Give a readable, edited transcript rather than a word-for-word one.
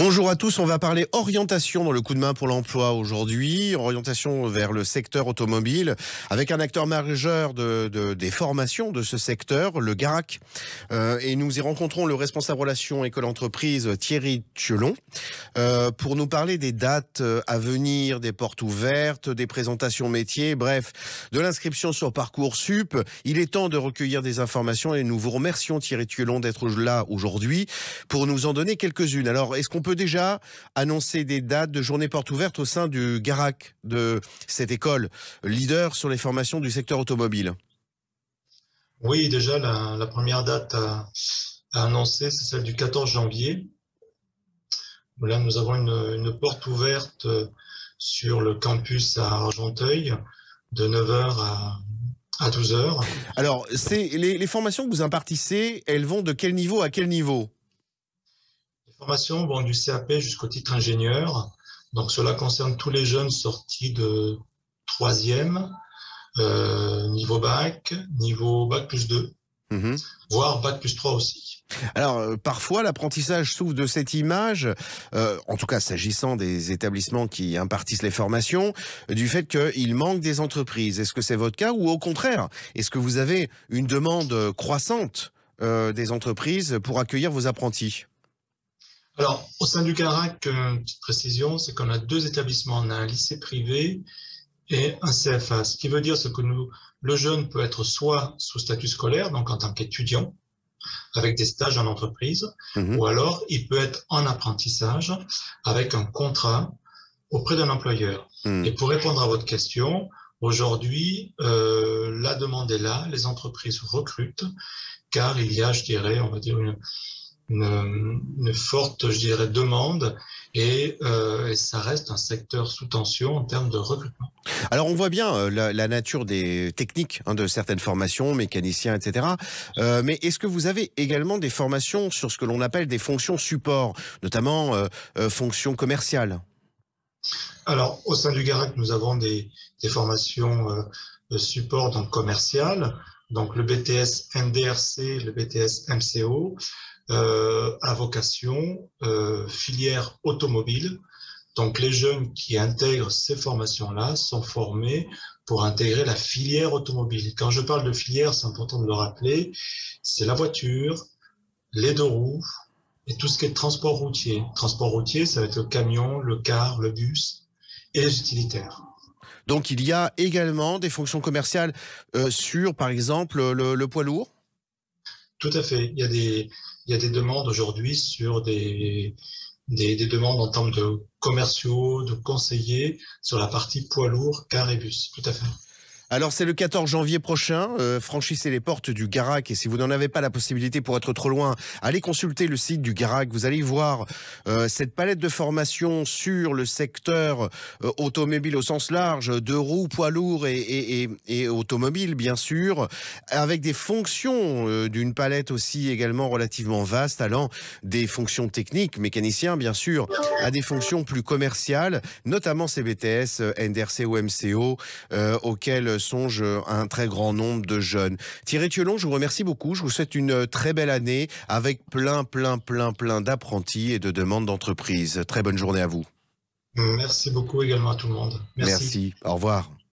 Bonjour à tous, on va parler orientation dans le coup de main pour l'emploi aujourd'hui, orientation vers le secteur automobile, avec un acteur majeur des formations de ce secteur, le GARAC. Et nous y rencontrons le responsable relations école-entreprise Thierry Thielon, pour nous parler des dates à venir, des portes ouvertes, des présentations métiers, bref, de l'inscription sur Parcoursup. Il est temps de recueillir des informations et nous vous remercions Thierry Thielon d'être là aujourd'hui pour nous en donner quelques-unes. Alors, est-ce qu'on peut déjà annoncer des dates de journées portes ouvertes au sein du GARAC, de cette école leader sur les formations du secteur automobile? Oui, déjà, la première date à annoncer, c'est celle du 14 janvier. Là, nous avons une porte ouverte sur le campus à Argenteuil de 9 h à 12 h. Alors, les formations que vous impartissez, elles vont de quel niveau à quel niveau? Les formations vont du CAP jusqu'au titre ingénieur. Donc, cela concerne tous les jeunes sortis de 3e, niveau bac plus 2, voire bac plus 3 aussi. Alors, parfois, l'apprentissage souffre de cette image, en tout cas s'agissant des établissements qui impartissent les formations, du fait qu'il manque des entreprises. Est-ce que c'est votre cas ou au contraire, est-ce que vous avez une demande croissante des entreprises pour accueillir vos apprentis? Alors, au sein du GARAC, une petite précision, c'est qu'on a 2 établissements. On a un lycée privé et un CFA. Ce qui veut dire que le jeune peut être soit sous statut scolaire, donc en tant qu'étudiant, avec des stages en entreprise, ou alors il peut être en apprentissage avec un contrat auprès d'un employeur. Et pour répondre à votre question, aujourd'hui, la demande est là, les entreprises recrutent, car il y a, je dirais, on va dire une forte, je dirais, demande et ça reste un secteur sous tension en termes de recrutement. Alors on voit bien la nature des techniques de certaines formations, mécaniciens, etc. Mais est-ce que vous avez également des formations sur ce que l'on appelle des fonctions support, notamment fonctions commerciales? Alors au sein du GARAC, nous avons des formations de support donc commercial, donc le BTS MDRC, le BTS MCO, à vocation filière automobile. Donc les jeunes qui intègrent ces formations-là sont formés pour intégrer la filière automobile. Quand je parle de filière, c'est important de le rappeler, c'est la voiture, les 2 roues et tout ce qui est transport routier. Transport routier, ça va être le camion, le car, le bus et les utilitaires. Donc il y a également des fonctions commerciales sur, par exemple, le poids lourd? Tout à fait. Il y a des demandes aujourd'hui sur des demandes en termes de commerciaux, de conseillers sur la partie poids lourd, car et bus. Tout à fait. Alors c'est le 14 janvier prochain, franchissez les portes du GARAC et si vous n'en avez pas la possibilité pour être trop loin, allez consulter le site du GARAC, vous allez voir cette palette de formation sur le secteur automobile au sens large, 2 roues, poids lourds et automobile bien sûr, avec des fonctions d'une palette aussi également relativement vaste, allant des fonctions techniques, mécaniciens bien sûr, à des fonctions plus commerciales, notamment ces BTS, NDRC ou MCO, auxquels songe un très grand nombre de jeunes. Thierry Thielon, je vous remercie beaucoup. Je vous souhaite une très belle année avec plein d'apprentis et de demandes d'entreprise. Très bonne journée à vous. Merci beaucoup également à tout le monde. Merci. Au revoir.